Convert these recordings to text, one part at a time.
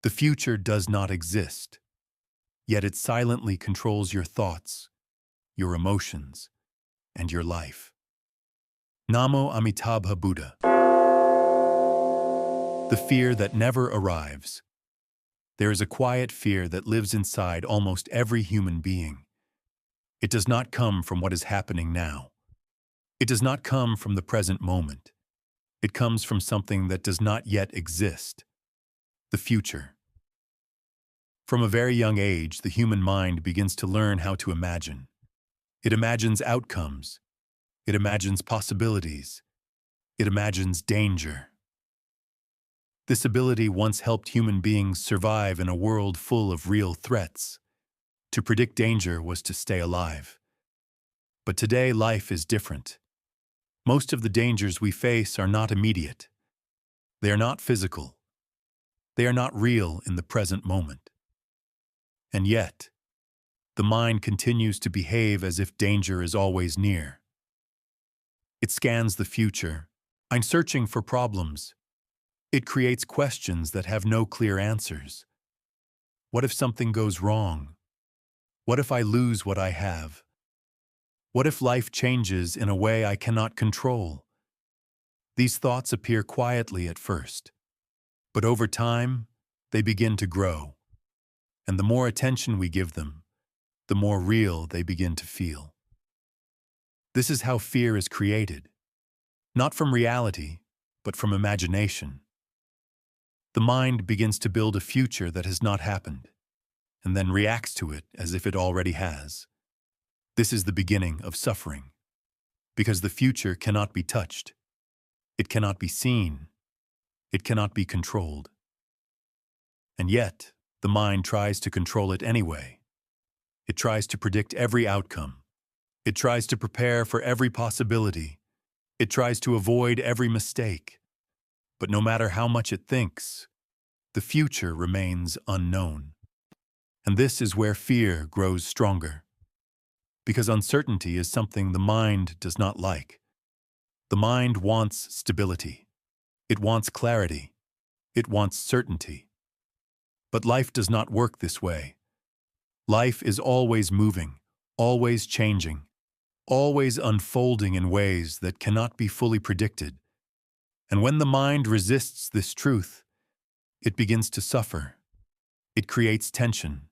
The future does not exist, yet it silently controls your thoughts, your emotions, and your life. Namo Amitabha Buddha. The fear that never arrives. There is a quiet fear that lives inside almost every human being. It does not come from what is happening now. It does not come from the present moment. It comes from something that does not yet exist. The future. From a very young age, the human mind begins to learn how to imagine. It imagines outcomes. It imagines possibilities. It imagines danger. This ability once helped human beings survive in a world full of real threats. To predict danger was to stay alive. But today, life is different. Most of the dangers we face are not immediate. They are not physical. They are not real in the present moment. And yet, the mind continues to behave as if danger is always near. It scans the future, searching for problems. It creates questions that have no clear answers. What if something goes wrong? What if I lose what I have? What if life changes in a way I cannot control? These thoughts appear quietly at first, but over time, they begin to grow. And the more attention we give them, the more real they begin to feel. This is how fear is created, not from reality, but from imagination. The mind begins to build a future that has not happened, and then reacts to it as if it already has. This is the beginning of suffering, because the future cannot be touched. It cannot be seen. It cannot be controlled. And yet, the mind tries to control it anyway. It tries to predict every outcome. It tries to prepare for every possibility. It tries to avoid every mistake. But no matter how much it thinks, the future remains unknown. And this is where fear grows stronger. Because uncertainty is something the mind does not like. The mind wants stability. It wants clarity. It wants certainty. But life does not work this way. Life is always moving, always changing, always unfolding in ways that cannot be fully predicted. And when the mind resists this truth, it begins to suffer. It creates tension.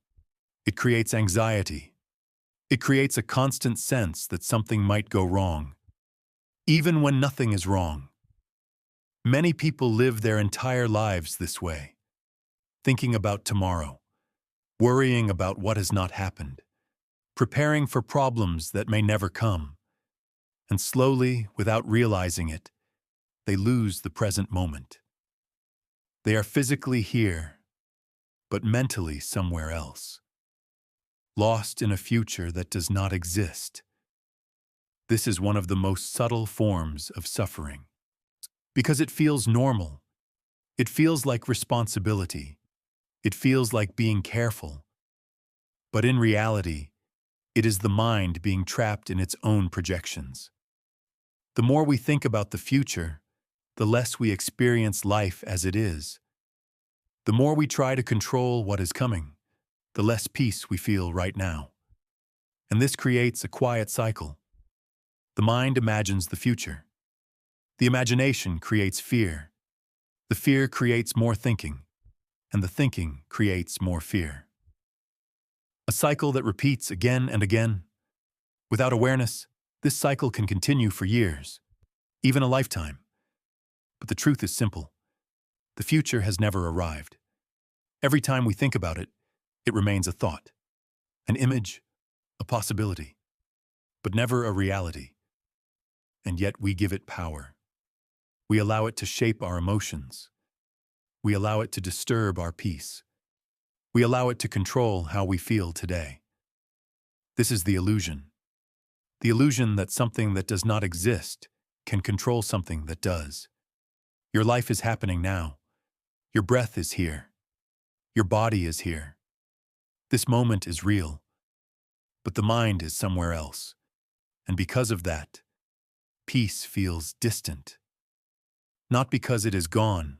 It creates anxiety. It creates a constant sense that something might go wrong, even when nothing is wrong. Many people live their entire lives this way. Thinking about tomorrow, worrying about what has not happened, preparing for problems that may never come, and slowly, without realizing it, they lose the present moment. They are physically here, but mentally somewhere else, lost in a future that does not exist. This is one of the most subtle forms of suffering, because it feels normal. It feels like responsibility. It feels like being careful. But in reality, it is the mind being trapped in its own projections. The more we think about the future, the less we experience life as it is. The more we try to control what is coming, the less peace we feel right now. And this creates a quiet cycle. The mind imagines the future. The imagination creates fear. The fear creates more thinking. And the thinking creates more fear. A cycle that repeats again and again. Without awareness, this cycle can continue for years, even a lifetime. But the truth is simple. The future has never arrived. Every time we think about it, it remains a thought, an image, a possibility, but never a reality. And yet we give it power. We allow it to shape our emotions. We allow it to disturb our peace. We allow it to control how we feel today. This is the illusion. The illusion that something that does not exist can control something that does. Your life is happening now. Your breath is here. Your body is here. This moment is real. But the mind is somewhere else. And because of that, peace feels distant. Not because it is gone,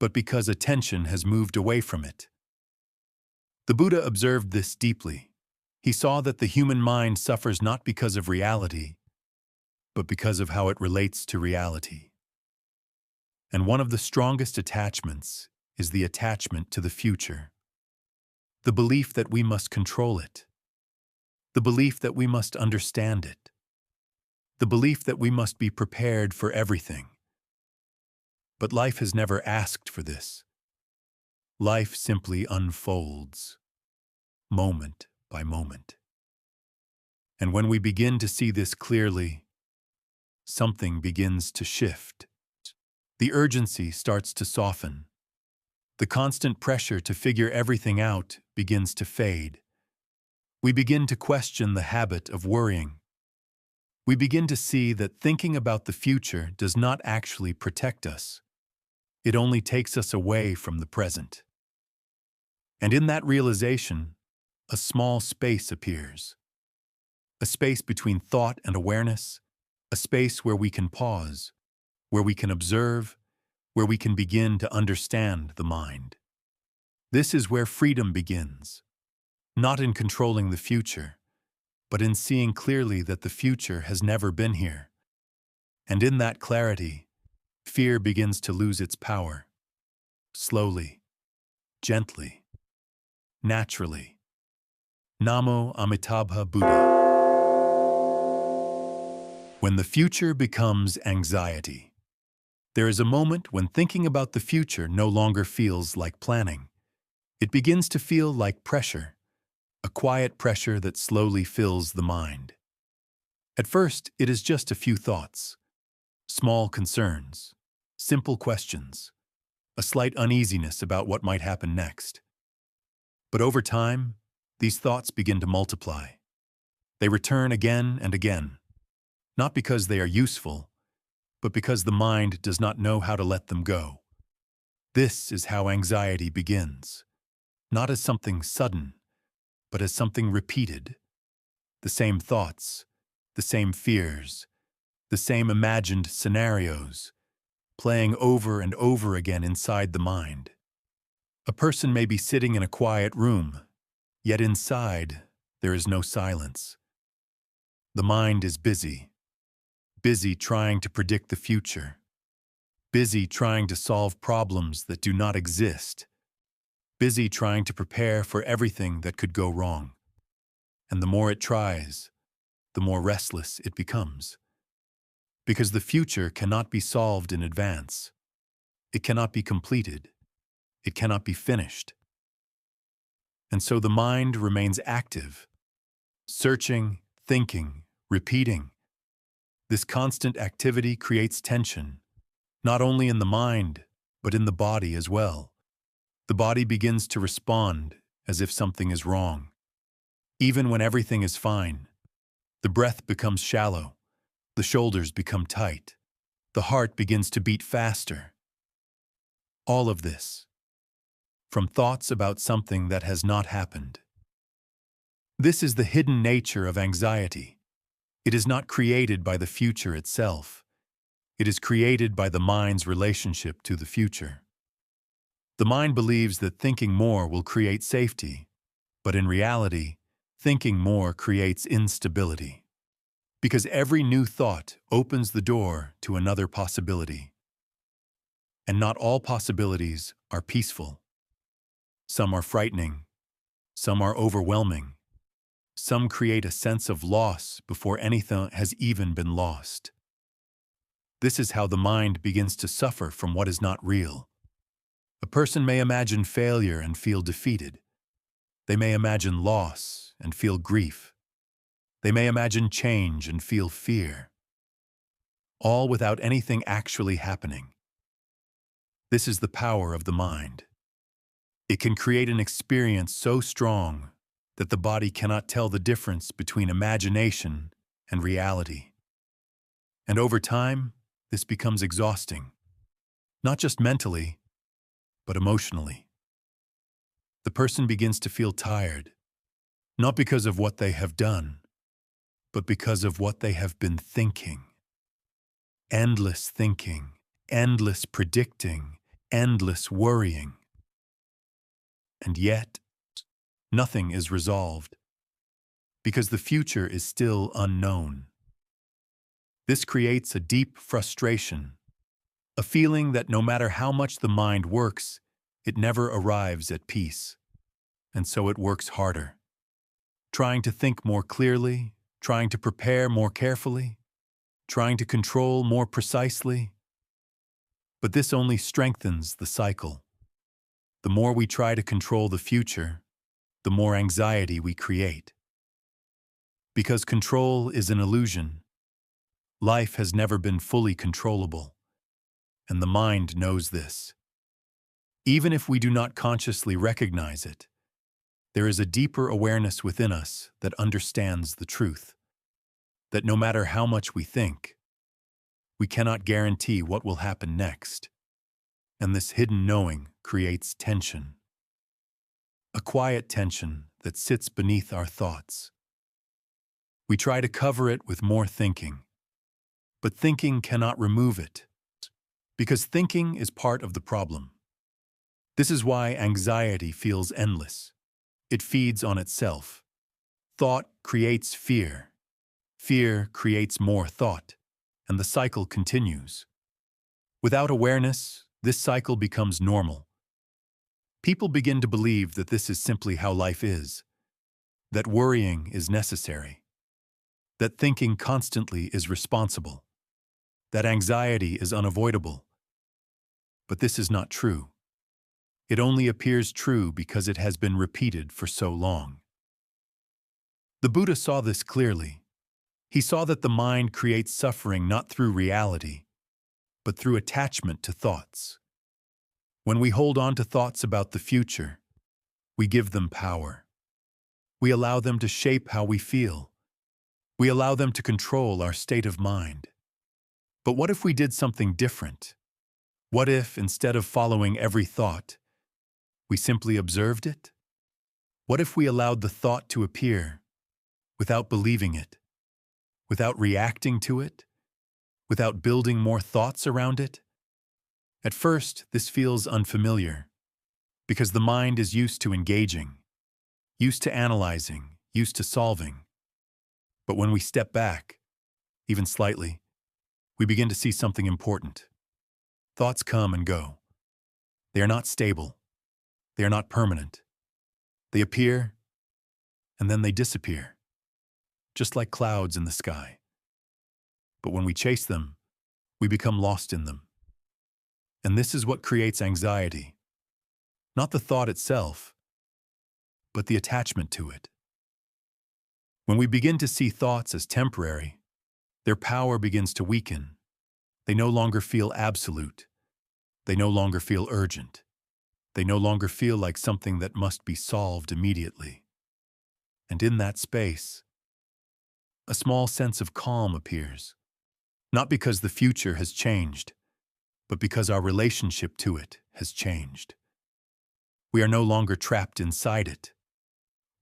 but because attention has moved away from it. The Buddha observed this deeply. He saw that the human mind suffers not because of reality, but because of how it relates to reality. And one of the strongest attachments is the attachment to the future. The belief that we must control it. The belief that we must understand it. The belief that we must be prepared for everything. But life has never asked for this. Life simply unfolds, moment by moment. And when we begin to see this clearly, something begins to shift. The urgency starts to soften. The constant pressure to figure everything out begins to fade. We begin to question the habit of worrying. We begin to see that thinking about the future does not actually protect us. It only takes us away from the present. And in that realization, a small space appears. A space between thought and awareness, a space where we can pause, where we can observe, where we can begin to understand the mind. This is where freedom begins, not in controlling the future, but in seeing clearly that the future has never been here. And in that clarity, fear begins to lose its power, slowly, gently, naturally. Namo, Amitabha, Buddha. When the future becomes anxiety. There is a moment when thinking about the future no longer feels like planning. It begins to feel like pressure, a quiet pressure that slowly fills the mind. At first, it is just a few thoughts, small concerns, simple questions, a slight uneasiness about what might happen next. But over time, these thoughts begin to multiply. They return again and again, not because they are useful, but because the mind does not know how to let them go. This is how anxiety begins, not as something sudden, but as something repeated. The same thoughts, the same fears, the same imagined scenarios, playing over and over again inside the mind. A person may be sitting in a quiet room, yet inside there is no silence. The mind is busy trying to predict the future, busy trying to solve problems that do not exist, busy trying to prepare for everything that could go wrong. And the more it tries, the more restless it becomes. Because the future cannot be solved in advance. It cannot be completed. It cannot be finished. And so the mind remains active, searching, thinking, repeating. This constant activity creates tension, not only in the mind, but in the body as well. The body begins to respond as if something is wrong. Even when everything is fine, the breath becomes shallow, the shoulders become tight, the heart begins to beat faster. All of this, from thoughts about something that has not happened. This is the hidden nature of anxiety. It is not created by the future itself. It is created by the mind's relationship to the future. The mind believes that thinking more will create safety, but in reality, thinking more creates instability. Because every new thought opens the door to another possibility. And not all possibilities are peaceful. Some are frightening. Some are overwhelming. Some create a sense of loss before anything has even been lost. This is how the mind begins to suffer from what is not real. A person may imagine failure and feel defeated. They may imagine loss and feel grief. They may imagine change and feel fear. All without anything actually happening. This is the power of the mind. It can create an experience so strong that the body cannot tell the difference between imagination and reality. And over time, this becomes exhausting, not just mentally, but emotionally. The person begins to feel tired, not because of what they have done, but because of what they have been thinking. Endless thinking, endless predicting, endless worrying. And yet, nothing is resolved, because the future is still unknown. This creates a deep frustration, a feeling that no matter how much the mind works, it never arrives at peace. And so it works harder, trying to think more clearly, trying to prepare more carefully, trying to control more precisely. But this only strengthens the cycle. The more we try to control the future, the more anxiety we create. Because control is an illusion, life has never been fully controllable, and the mind knows this. Even if we do not consciously recognize it, there is a deeper awareness within us that understands the truth, that no matter how much we think, we cannot guarantee what will happen next. And this hidden knowing creates tension. A quiet tension that sits beneath our thoughts. We try to cover it with more thinking, but thinking cannot remove it, because thinking is part of the problem. This is why anxiety feels endless. It feeds on itself. Thought creates fear. Fear creates more thought, and the cycle continues. Without awareness, this cycle becomes normal. People begin to believe that this is simply how life is, that worrying is necessary, that thinking constantly is responsible, that anxiety is unavoidable. But this is not true. It only appears true because it has been repeated for so long. The Buddha saw this clearly. He saw that the mind creates suffering not through reality, but through attachment to thoughts. When we hold on to thoughts about the future, we give them power. We allow them to shape how we feel. We allow them to control our state of mind. But what if we did something different? What if, instead of following every thought, we simply observed it? What if we allowed the thought to appear without believing it, without reacting to it, without building more thoughts around it? At first, this feels unfamiliar, because the mind is used to engaging, used to analyzing, used to solving. But when we step back, even slightly, we begin to see something important. Thoughts come and go. They are not stable. They are not permanent. They appear, and then they disappear, just like clouds in the sky. But when we chase them, we become lost in them. And this is what creates anxiety. Not the thought itself, but the attachment to it. When we begin to see thoughts as temporary, their power begins to weaken. They no longer feel absolute. They no longer feel urgent. They no longer feel like something that must be solved immediately. And in that space, a small sense of calm appears, not because the future has changed, but because our relationship to it has changed. We are no longer trapped inside it.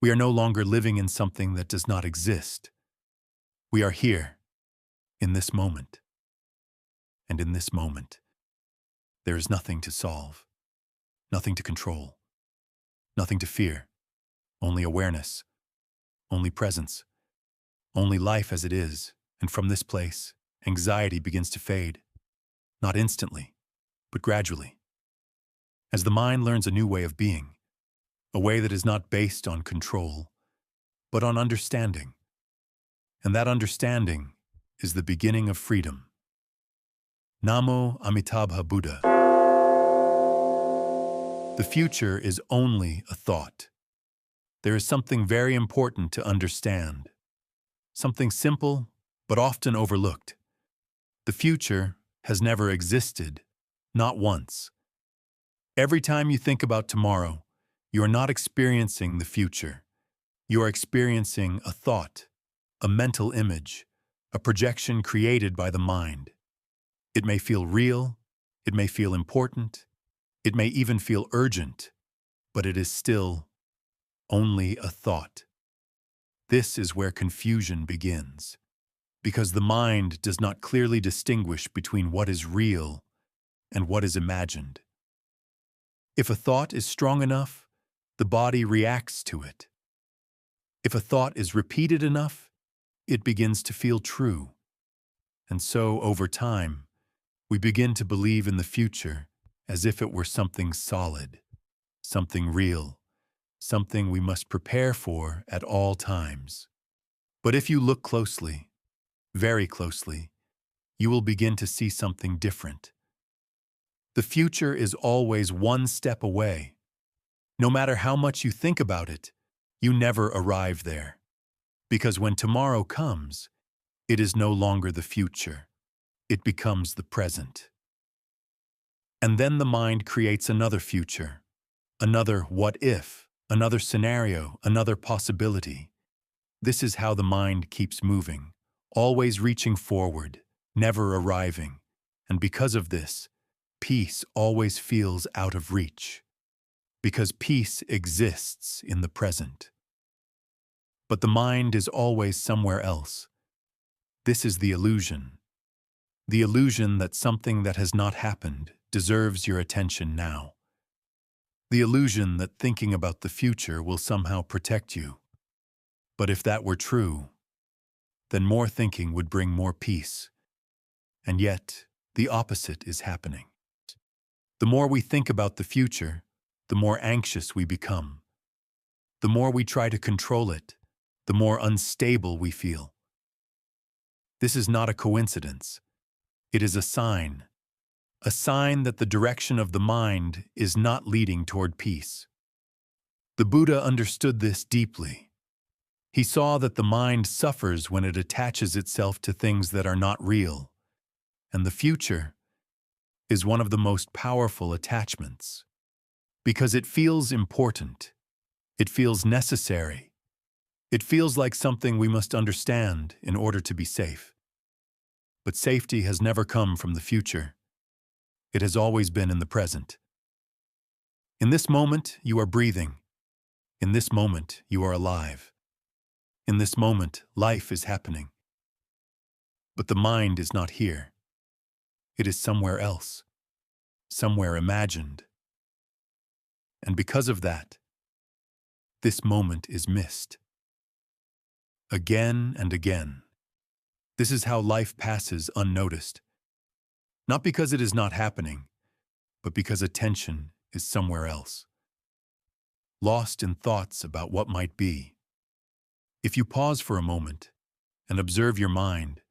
We are no longer living in something that does not exist. We are here, in this moment. And in this moment, there is nothing to solve, nothing to control, nothing to fear, only awareness, only presence, only life as it is. And from this place, anxiety begins to fade, not instantly, but gradually. As the mind learns a new way of being, a way that is not based on control, but on understanding. And that understanding is the beginning of freedom. Namo Amitabha Buddha. The future is only a thought. There is something very important to understand. Something simple, but often overlooked. The future has never existed, not once. Every time you think about tomorrow, you are not experiencing the future. You are experiencing a thought, a mental image, a projection created by the mind. It may feel real, it may feel important, it may even feel urgent, but it is still only a thought. This is where confusion begins, because the mind does not clearly distinguish between what is real and what is imagined. If a thought is strong enough, the body reacts to it. If a thought is repeated enough, it begins to feel true. And so, over time, we begin to believe in the future as if it were something solid, something real, something we must prepare for at all times. But if you look closely, very closely, you will begin to see something different. The future is always one step away. No matter how much you think about it, you never arrive there. Because when tomorrow comes, it is no longer the future. It becomes the present. And then the mind creates another future, another what if, another scenario, another possibility. This is how the mind keeps moving, always reaching forward, never arriving. And because of this, peace always feels out of reach. Because peace exists in the present. But the mind is always somewhere else. This is the illusion. The illusion that something that has not happened deserves your attention now. The illusion that thinking about the future will somehow protect you. But if that were true, then more thinking would bring more peace. And yet, the opposite is happening. The more we think about the future, the more anxious we become. The more we try to control it, the more unstable we feel. This is not a coincidence. It is a sign that the direction of the mind is not leading toward peace. The Buddha understood this deeply. He saw that the mind suffers when it attaches itself to things that are not real, and the future is one of the most powerful attachments. Because it feels important, it feels necessary, it feels like something we must understand in order to be safe. But safety has never come from the future. It has always been in the present. In this moment, you are breathing. In this moment, you are alive. In this moment, life is happening. But the mind is not here. It is somewhere else, somewhere imagined. And because of that, this moment is missed. Again and again. This is how life passes unnoticed. Not because it is not happening, but because attention is somewhere else. Lost in thoughts about what might be. If you pause for a moment and observe your mind,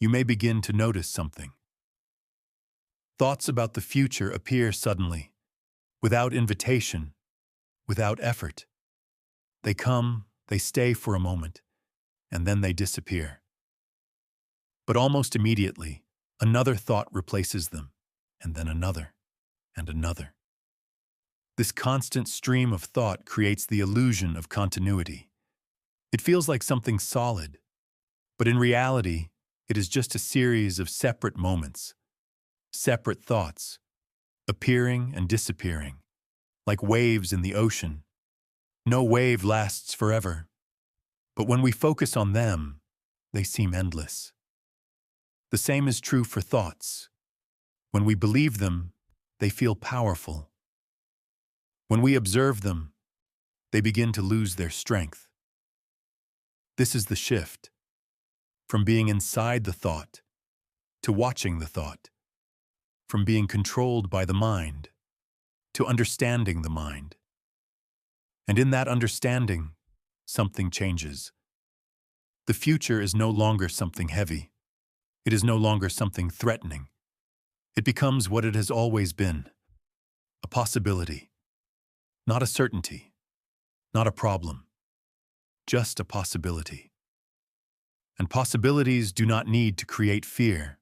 you may begin to notice something. Thoughts about the future appear suddenly, without invitation, without effort. They come, they stay for a moment, and then they disappear. But almost immediately, another thought replaces them, and then another, and another. This constant stream of thought creates the illusion of continuity. It feels like something solid, but in reality, it is just a series of separate moments, separate thoughts, appearing and disappearing, like waves in the ocean. No wave lasts forever, but when we focus on them, they seem endless. The same is true for thoughts. When we believe them, they feel powerful. When we observe them, they begin to lose their strength. This is the shift, from being inside the thought to watching the thought, from being controlled by the mind to understanding the mind. And in that understanding, something changes. The future is no longer something heavy. It is no longer something threatening. It becomes what it has always been, a possibility, not a certainty, not a problem, just a possibility. And possibilities do not need to create fear.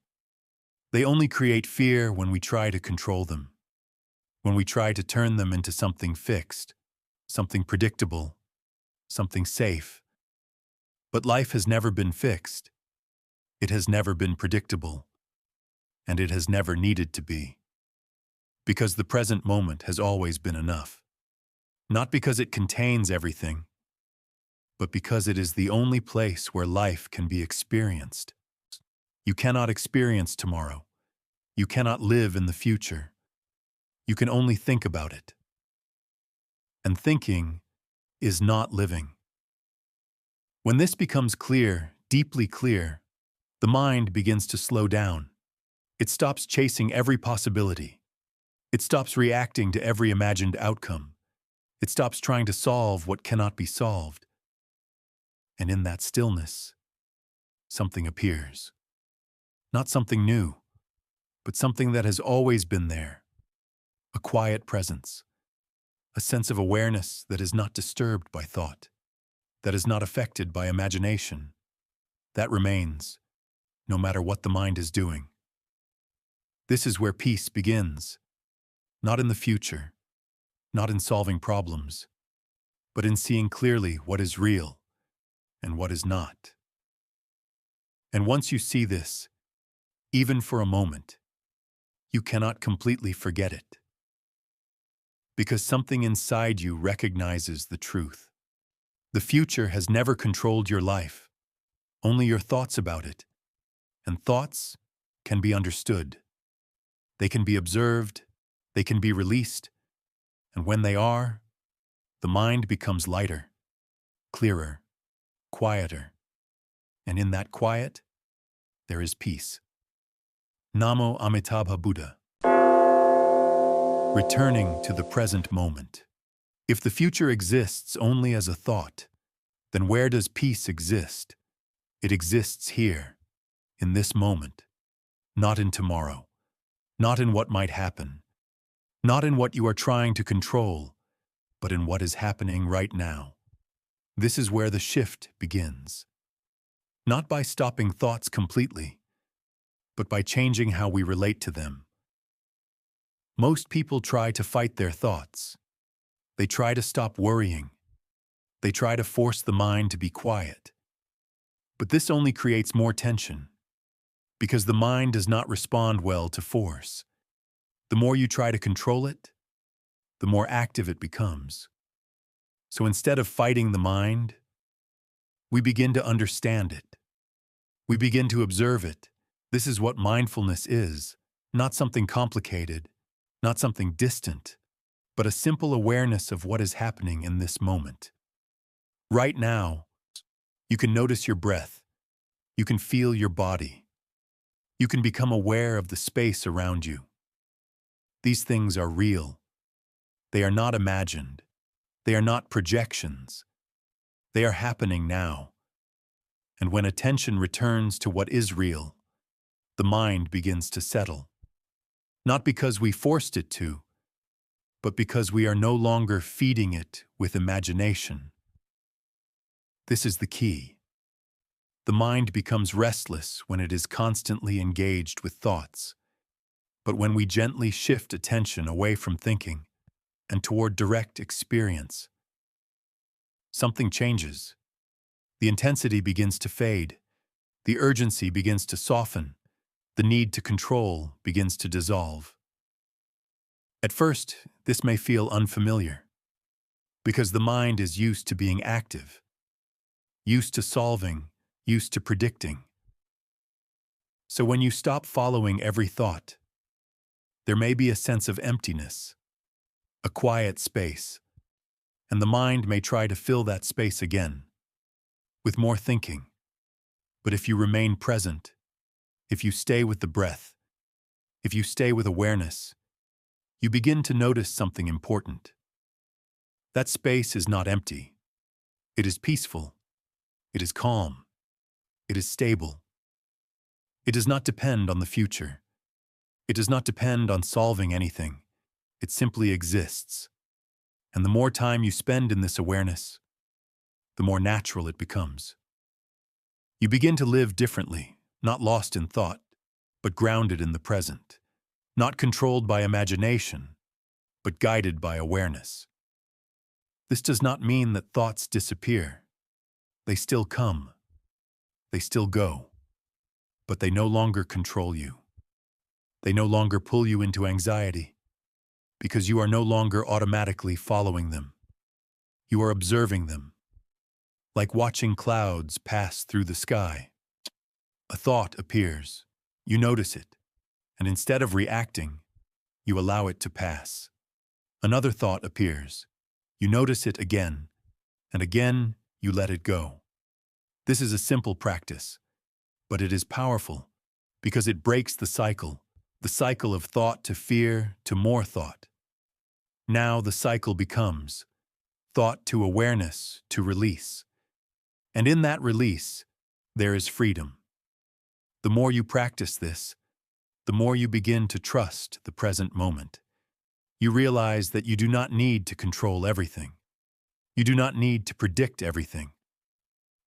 They only create fear when we try to control them, when we try to turn them into something fixed, something predictable, something safe. But life has never been fixed. It has never been predictable, and it has never needed to be. Because the present moment has always been enough. Not because it contains everything, but because it is the only place where life can be experienced. You cannot experience tomorrow. You cannot live in the future. You can only think about it. And thinking is not living. When this becomes clear, deeply clear, the mind begins to slow down. It stops chasing every possibility. It stops reacting to every imagined outcome. It stops trying to solve what cannot be solved. And in that stillness, something appears. Not something new, but something that has always been there. A quiet presence. A sense of awareness that is not disturbed by thought, that is not affected by imagination. That remains, no matter what the mind is doing. This is where peace begins, not in the future, not in solving problems, but in seeing clearly what is real and what is not. And once you see this, even for a moment, you cannot completely forget it. Because something inside you recognizes the truth. The future has never controlled your life, only your thoughts about it. And thoughts can be understood. They can be observed, they can be released, and when they are, the mind becomes lighter, clearer, quieter. And in that quiet, there is peace. Namo Amitabha Buddha. Returning to the present moment. If the future exists only as a thought, then where does peace exist? It exists here, in this moment, not in tomorrow, not in what might happen, not in what you are trying to control, but in what is happening right now. This is where the shift begins. Not by stopping thoughts completely, but by changing how we relate to them. Most people try to fight their thoughts. They try to stop worrying. They try to force the mind to be quiet. But this only creates more tension, because the mind does not respond well to force. The more you try to control it, the more active it becomes. So instead of fighting the mind, we begin to understand it. We begin to observe it. This is what mindfulness is, not something complicated, not something distant, but a simple awareness of what is happening in this moment. Right now, you can notice your breath. You can feel your body. You can become aware of the space around you. These things are real. They are not imagined. They are not projections. They are happening now. And when attention returns to what is real, the mind begins to settle. Not because we forced it to, but because we are no longer feeding it with imagination. This is the key. The mind becomes restless when it is constantly engaged with thoughts. But when we gently shift attention away from thinking and toward direct experience, something changes. The intensity begins to fade. The urgency begins to soften. The need to control begins to dissolve. At first, this may feel unfamiliar, because the mind is used to being active, used to solving, used to predicting. So when you stop following every thought, there may be a sense of emptiness, a quiet space, and the mind may try to fill that space again, with more thinking. But if you remain present, if you stay with the breath, if you stay with awareness, you begin to notice something important. That space is not empty. It is peaceful. It is calm. It is stable. It does not depend on the future. It does not depend on solving anything. It simply exists. And the more time you spend in this awareness, the more natural it becomes. You begin to live differently, not lost in thought, but grounded in the present, not controlled by imagination, but guided by awareness. This does not mean that thoughts disappear. They still come. They still go. But they no longer control you. They no longer pull you into anxiety, because you are no longer automatically following them. You are observing them, like watching clouds pass through the sky. A thought appears. You notice it, and instead of reacting, You allow it to pass. Another thought appears. You notice it again, and again you let it go. This is a simple practice, but it is powerful because it breaks the cycle of thought to fear to more thought. Now the cycle becomes thought to awareness to release. And in that release, there is freedom. The more you practice this, the more you begin to trust the present moment. You realize that you do not need to control everything. You do not need to predict everything.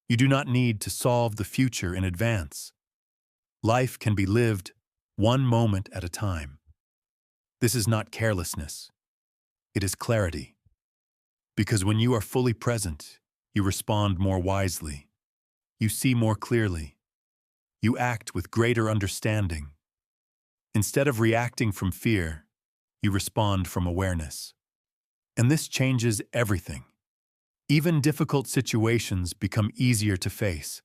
You do not need to solve the future in advance. Life can be lived one moment at a time. This is not carelessness. It is clarity. Because when you are fully present, you respond more wisely. You see more clearly. You act with greater understanding. Instead of reacting from fear, you respond from awareness. And this changes everything. Even difficult situations become easier to face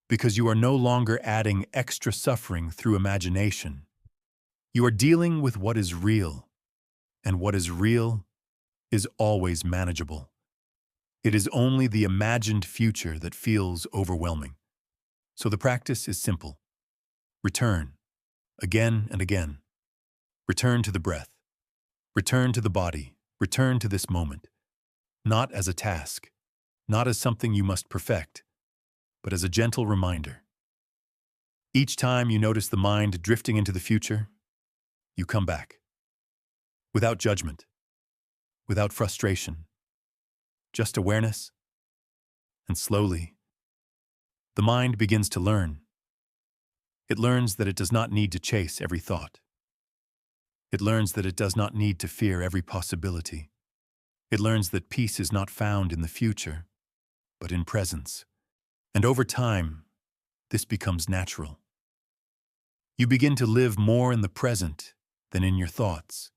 because you are no longer adding extra suffering through imagination. You are dealing with what is real, and what is real is always manageable. It is only the imagined future that feels overwhelming. So the practice is simple. Return, again and again. Return to the breath. Return to the body. Return to this moment. Not as a task, not as something you must perfect, but as a gentle reminder. Each time you notice the mind drifting into the future, you come back. Without judgment, without frustration, just awareness, and slowly, the mind begins to learn. It learns that it does not need to chase every thought. It learns that it does not need to fear every possibility. It learns that peace is not found in the future, but in presence. And over time, this becomes natural. You begin to live more in the present than in your thoughts.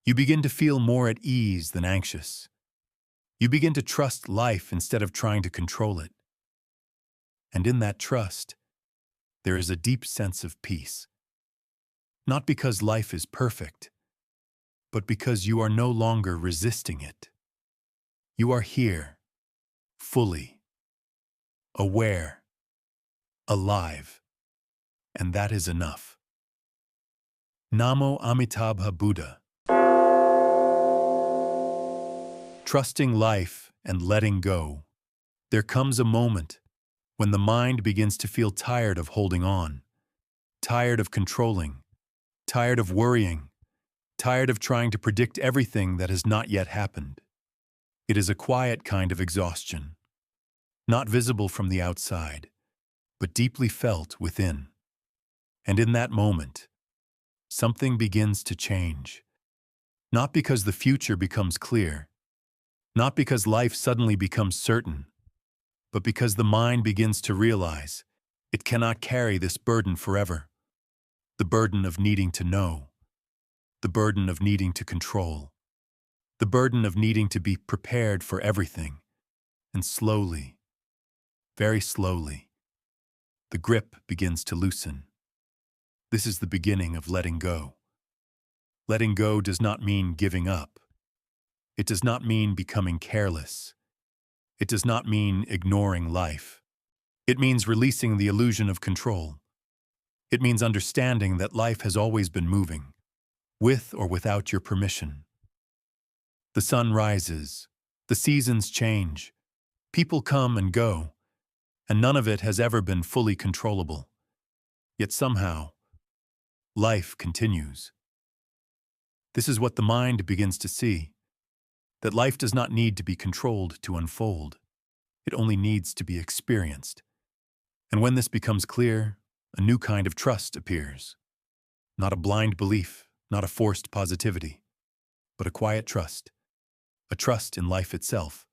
You begin to feel more at ease than anxious. You begin to trust life instead of trying to control it. And in that trust, there is a deep sense of peace. Not because life is perfect, but because you are no longer resisting it. You are here, fully, aware, alive, and that is enough. Namo Amitabha Buddha. Trusting life and letting go, there comes a moment when the mind begins to feel tired of holding on, tired of controlling, tired of worrying, tired of trying to predict everything that has not yet happened. It is a quiet kind of exhaustion, not visible from the outside, but deeply felt within. And in that moment, something begins to change. Not because the future becomes clear, not because life suddenly becomes certain, but because the mind begins to realize it cannot carry this burden forever. The burden of needing to know, the burden of needing to control, the burden of needing to be prepared for everything. And slowly, very slowly, the grip begins to loosen. This is the beginning of letting go. Letting go does not mean giving up. It does not mean becoming careless. It does not mean ignoring life. It means releasing the illusion of control. It means understanding that life has always been moving, with or without your permission. The sun rises, the seasons change, people come and go, and none of it has ever been fully controllable. Yet somehow, life continues. This is what the mind begins to see, that life does not need to be controlled to unfold. It only needs to be experienced. And when this becomes clear, a new kind of trust appears. Not a blind belief, not a forced positivity, but a quiet trust. A trust in life itself.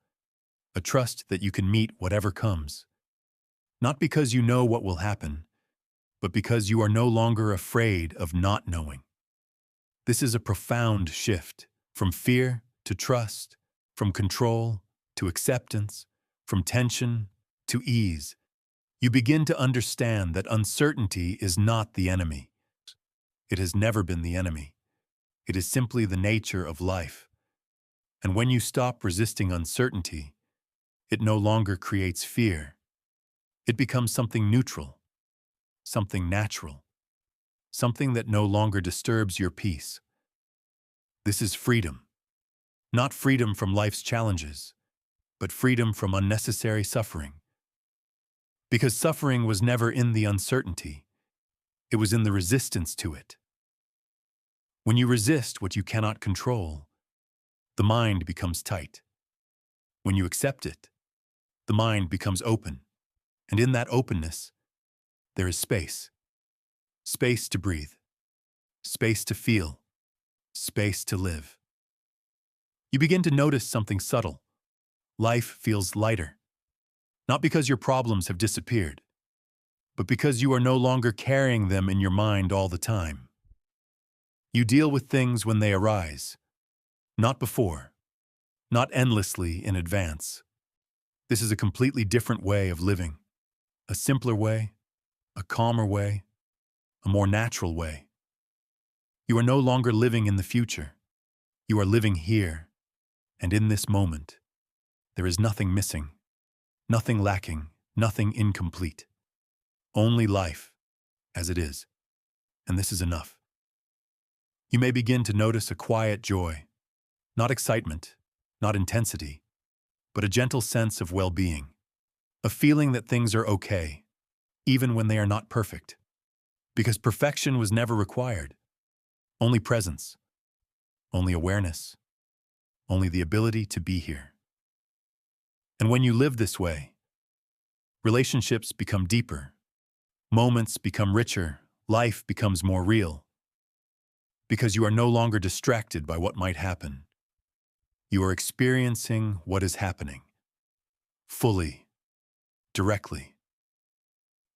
A trust that you can meet whatever comes. Not because you know what will happen, but because you are no longer afraid of not knowing. This is a profound shift from fear to trust, from control to acceptance, from tension to ease. You begin to understand that uncertainty is not the enemy. It has never been the enemy. It is simply the nature of life. And when you stop resisting uncertainty, it no longer creates fear. It becomes something neutral, something natural, something that no longer disturbs your peace. This is freedom. Not freedom from life's challenges, but freedom from unnecessary suffering. Because suffering was never in the uncertainty, it was in the resistance to it. When you resist what you cannot control, the mind becomes tight. When you accept it, the mind becomes open. And in that openness, there is space. Space to breathe. Space to feel. Space to live. You begin to notice something subtle. Life feels lighter. Not because your problems have disappeared, but because you are no longer carrying them in your mind all the time. You deal with things when they arise, not before, not endlessly in advance. This is a completely different way of living, a simpler way, a calmer way, a more natural way. You are no longer living in the future. You are living here, and in this moment. There is nothing missing, nothing lacking, nothing incomplete. Only life, as it is, and this is enough. You may begin to notice a quiet joy, not excitement, not intensity, but a gentle sense of well-being, a feeling that things are okay, even when they are not perfect, because perfection was never required. Only presence, only awareness, only the ability to be here. And when you live this way, relationships become deeper, moments become richer, life becomes more real, because you are no longer distracted by what might happen. You are experiencing what is happening, fully, directly.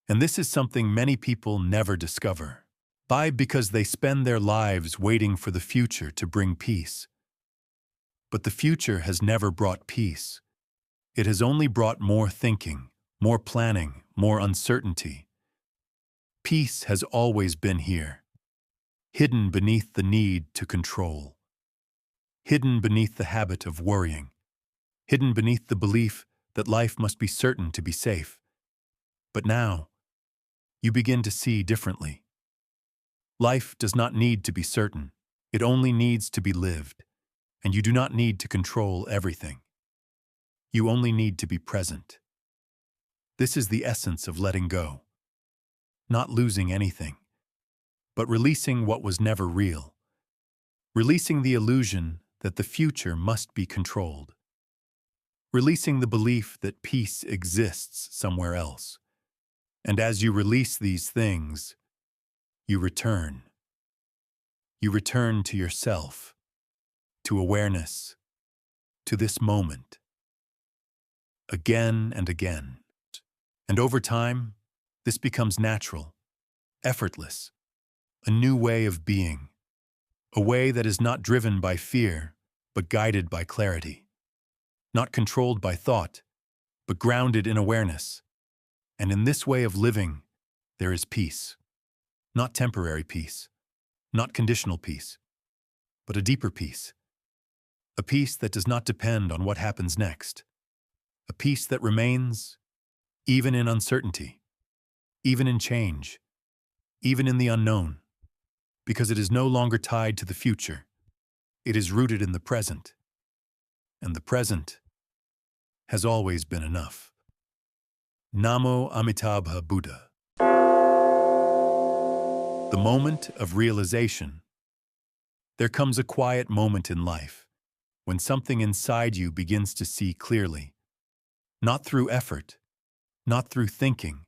And this is something many people never discover, because they spend their lives waiting for the future to bring peace. But the future has never brought peace. It has only brought more thinking, more planning, more uncertainty. Peace has always been here, hidden beneath the need to control, hidden beneath the habit of worrying, hidden beneath the belief that life must be certain to be safe. But now, you begin to see differently. Life does not need to be certain. It only needs to be lived, and you do not need to control everything. You only need to be present. This is the essence of letting go. Not losing anything, but releasing what was never real. Releasing the illusion that the future must be controlled. Releasing the belief that peace exists somewhere else. And as you release these things, you return. You return to yourself, to awareness, to this moment. Again and again. And over time, this becomes natural, effortless, a new way of being, a way that is not driven by fear, but guided by clarity, not controlled by thought, but grounded in awareness. And in this way of living, there is peace, not temporary peace, not conditional peace, but a deeper peace, a peace that does not depend on what happens next, a peace that remains even in uncertainty, even in change, even in the unknown, because it is no longer tied to the future. It is rooted in the present, and the present has always been enough. Namo Amitabha Buddha. The moment of realization. There comes a quiet moment in life when something inside you begins to see clearly, not through effort, not through thinking,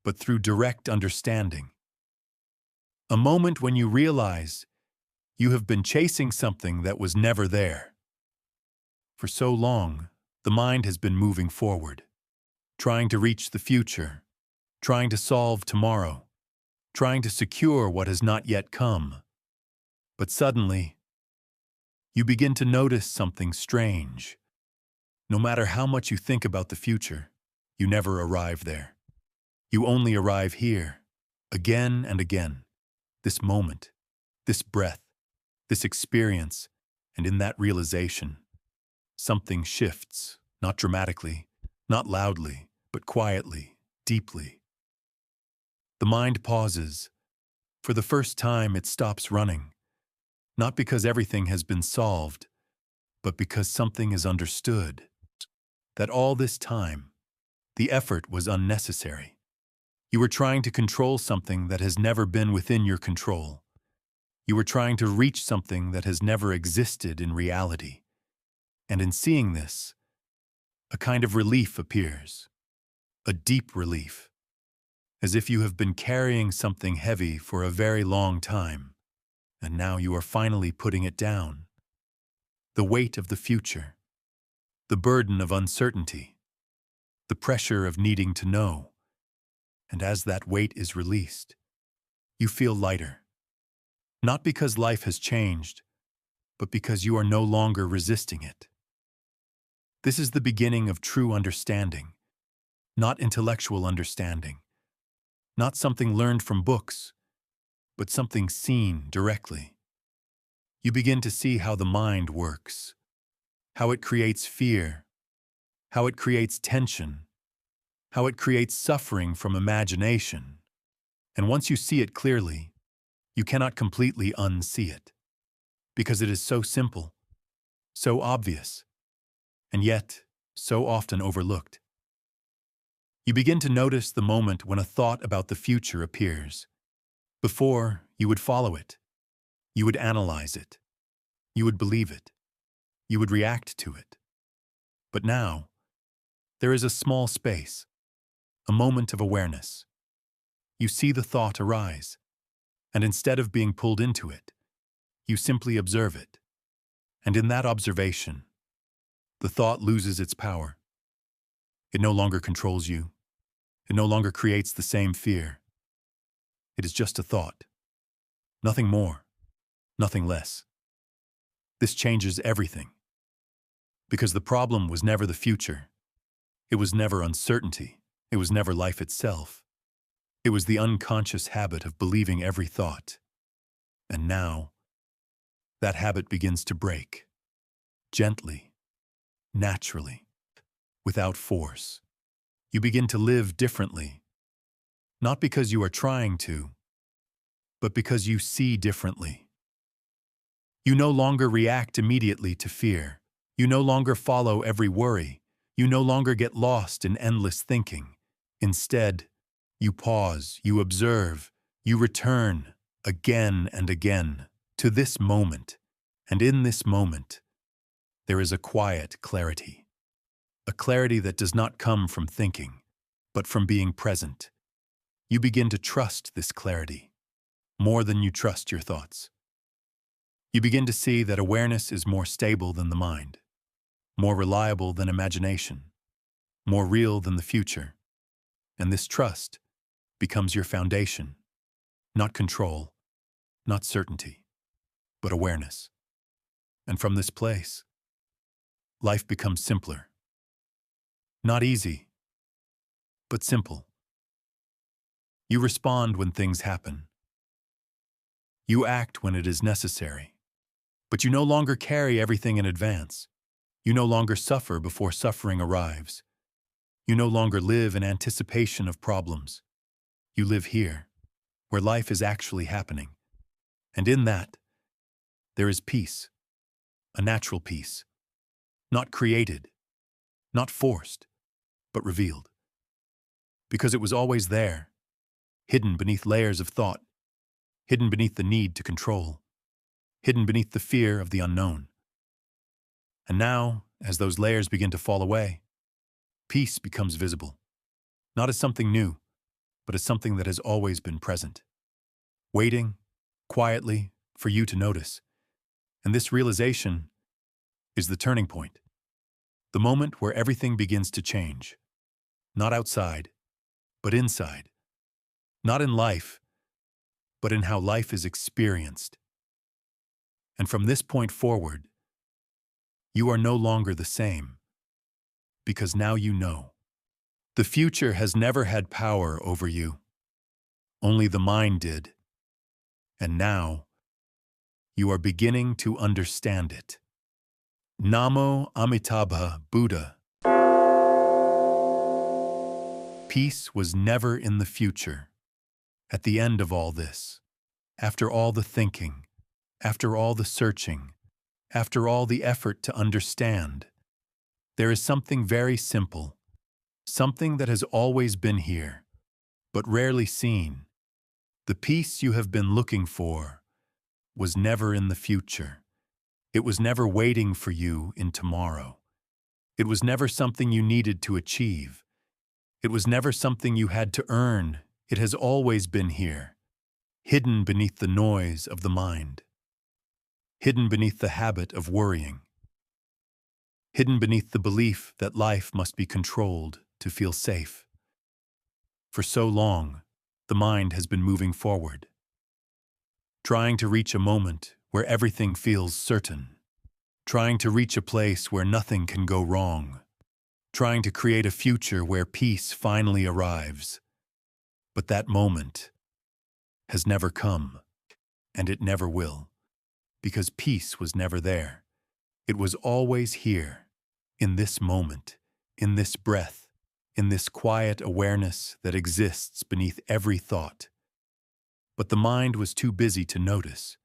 but through direct understanding. A moment when you realize you have been chasing something that was never there. For so long, the mind has been moving forward, trying to reach the future, trying to solve tomorrow, trying to secure what has not yet come. But suddenly, you begin to notice something strange. No matter how much you think about the future, you never arrive there. You only arrive here, again and again, this moment, this breath, this experience, and in that realization, something shifts, not dramatically, not loudly, but quietly, deeply. The mind pauses. For the first time, it stops running, not because everything has been solved, but because something is understood. That all this time, the effort was unnecessary. You were trying to control something that has never been within your control. You were trying to reach something that has never existed in reality. And in seeing this, a kind of relief appears, a deep relief, as if you have been carrying something heavy for a very long time, and now you are finally putting it down. The weight of the future, the burden of uncertainty, the pressure of needing to know. And as that weight is released, you feel lighter. Not because life has changed, but because you are no longer resisting it. This is the beginning of true understanding, not intellectual understanding, not something learned from books, but something seen directly. You begin to see how the mind works, how it creates fear, how it creates tension, how it creates suffering from imagination. And once you see it clearly, you cannot completely unsee it, because it is so simple, so obvious, and yet so often overlooked. You begin to notice the moment when a thought about the future appears. Before, you would follow it. You would analyze it. You would believe it. You would react to it. But now, there is a small space, a moment of awareness. You see the thought arise, and instead of being pulled into it, you simply observe it. And in that observation, the thought loses its power. It no longer controls you. It no longer creates the same fear. It is just a thought. Nothing more, nothing less. This changes everything. Because the problem was never the future. It was never uncertainty. It was never life itself. It was the unconscious habit of believing every thought. And now, that habit begins to break. Gently, naturally, without force. You begin to live differently. Not because you are trying to, but because you see differently. You no longer react immediately to fear. You no longer follow every worry. You no longer get lost in endless thinking. Instead, you pause, you observe, you return again and again to this moment. And in this moment, there is a quiet clarity. A clarity that does not come from thinking, but from being present. You begin to trust this clarity more than you trust your thoughts. You begin to see that awareness is more stable than the mind, more reliable than imagination, more real than the future. And this trust becomes your foundation, not control, not certainty, but awareness. And from this place, life becomes simpler. Not easy, but simple. You respond when things happen. You act when it is necessary. But you no longer carry everything in advance. You no longer suffer before suffering arrives. You no longer live in anticipation of problems. You live here, where life is actually happening. And in that, there is peace, a natural peace, not created, not forced, but revealed. Because it was always there, hidden beneath layers of thought, hidden beneath the need to control, hidden beneath the fear of the unknown. And now, as those layers begin to fall away, peace becomes visible, not as something new, but as something that has always been present, waiting, quietly, for you to notice. And this realization is the turning point, the moment where everything begins to change, not outside, but inside, not in life, but in how life is experienced. And from this point forward, you are no longer the same, because now you know. The future has never had power over you. Only the mind did. And now, You are beginning to understand it. Namo Amitabha Buddha. Peace was never in the future. At the end of all this, after all the thinking, after all the searching, after all the effort to understand, there is something very simple, something that has always been here, but rarely seen. The peace you have been looking for was never in the future. It was never waiting for you in tomorrow. It was never something you needed to achieve. It was never something you had to earn. It has always been here, hidden beneath the noise of the mind, hidden beneath the habit of worrying, hidden beneath the belief that life must be controlled to feel safe. For so long, the mind has been moving forward, trying to reach a moment where everything feels certain, trying to reach a place where nothing can go wrong, trying to create a future where peace finally arrives. But that moment has never come, and it never will, because peace was never there. It was always here, in this moment, in this breath, in this quiet awareness that exists beneath every thought. But the mind was too busy to notice,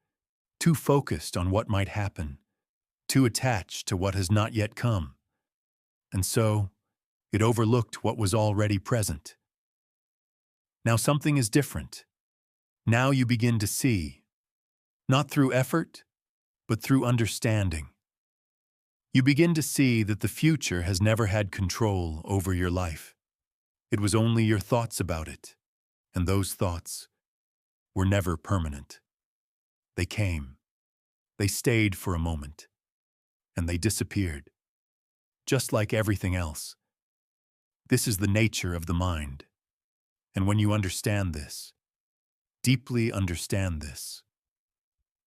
too focused on what might happen, too attached to what has not yet come. And so, it overlooked what was already present. Now something is different. Now you begin to see, not through effort, but through understanding. You begin to see that the future has never had control over your life. It was only your thoughts about it, and those thoughts were never permanent. They came, they stayed for a moment, and they disappeared, just like everything else. This is the nature of the mind. And when you understand this, deeply understand this,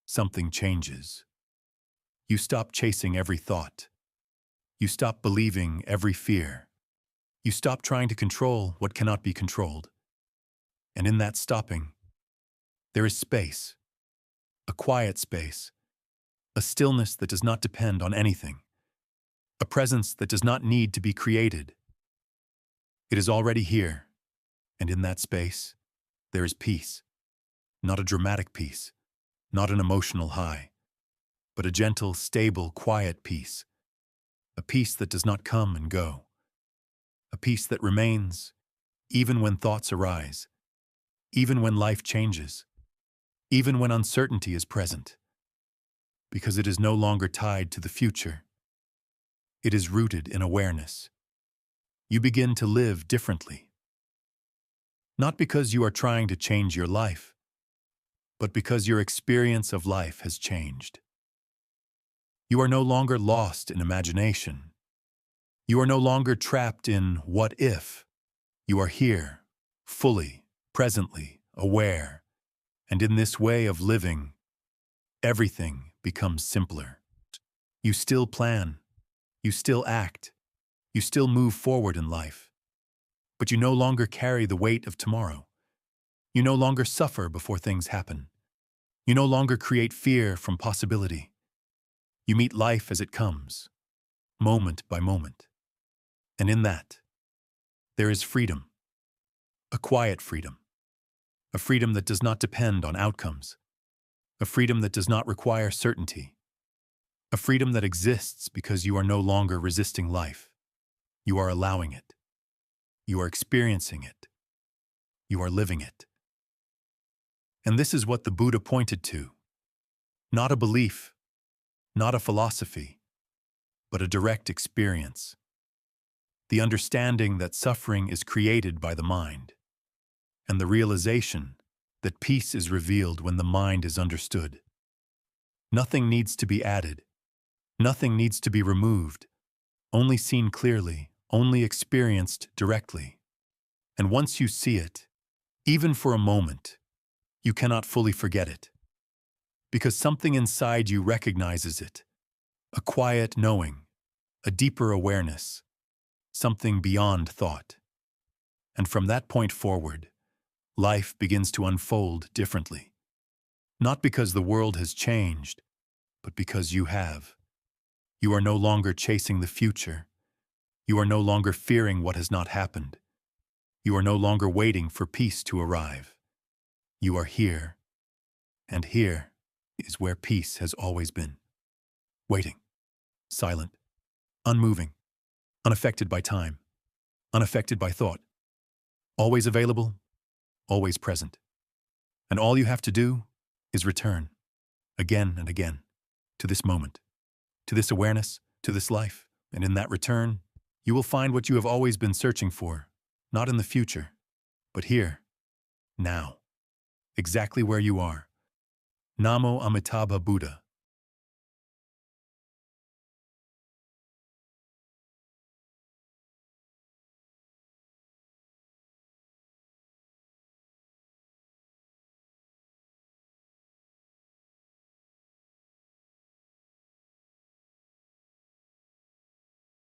something changes. You stop chasing every thought. You stop believing every fear. You stop trying to control what cannot be controlled. And in that stopping, there is space, a quiet space, a stillness that does not depend on anything, a presence that does not need to be created. It is already here, and in that space, there is peace, not a dramatic peace, not an emotional high, but a gentle, stable, quiet peace, a peace that does not come and go, a peace that remains even when thoughts arise, even when life changes, even when uncertainty is present, because it is no longer tied to the future. It is rooted in awareness. You begin to live differently. Not because you are trying to change your life, but because your experience of life has changed. You are no longer lost in imagination. You are no longer trapped in what if. You are here, fully, presently, aware, and in this way of living, everything becomes simpler. You still plan, you still act, you still move forward in life. But you no longer carry the weight of tomorrow. You no longer suffer before things happen. You no longer create fear from possibility. You meet life as it comes, moment by moment. And in that, there is freedom, a quiet freedom, a freedom that does not depend on outcomes, a freedom that does not require certainty, a freedom that exists because you are no longer resisting life. You are allowing it. You are experiencing it. You are living it. And this is what the Buddha pointed to. Not a belief, not a philosophy, but a direct experience. The understanding that suffering is created by the mind, and the realization that peace is revealed when the mind is understood. Nothing needs to be added. Nothing needs to be removed. Only seen clearly, only experienced directly. And once you see it, even for a moment, you cannot fully forget it. Because something inside you recognizes it, a quiet knowing, a deeper awareness, something beyond thought. And from that point forward, life begins to unfold differently. Not because the world has changed, but because you have. You are no longer chasing the future. You are no longer fearing what has not happened. You are no longer waiting for peace to arrive. You are here, and here is where peace has always been. Waiting, silent, unmoving, unaffected by time, unaffected by thought. Always available, always present. And all you have to do is return, again and again, to this moment, to this awareness, to this life. And in that return, you will find what you have always been searching for, not in the future, but here, now, exactly where you are. Namo Amitabha Buddha.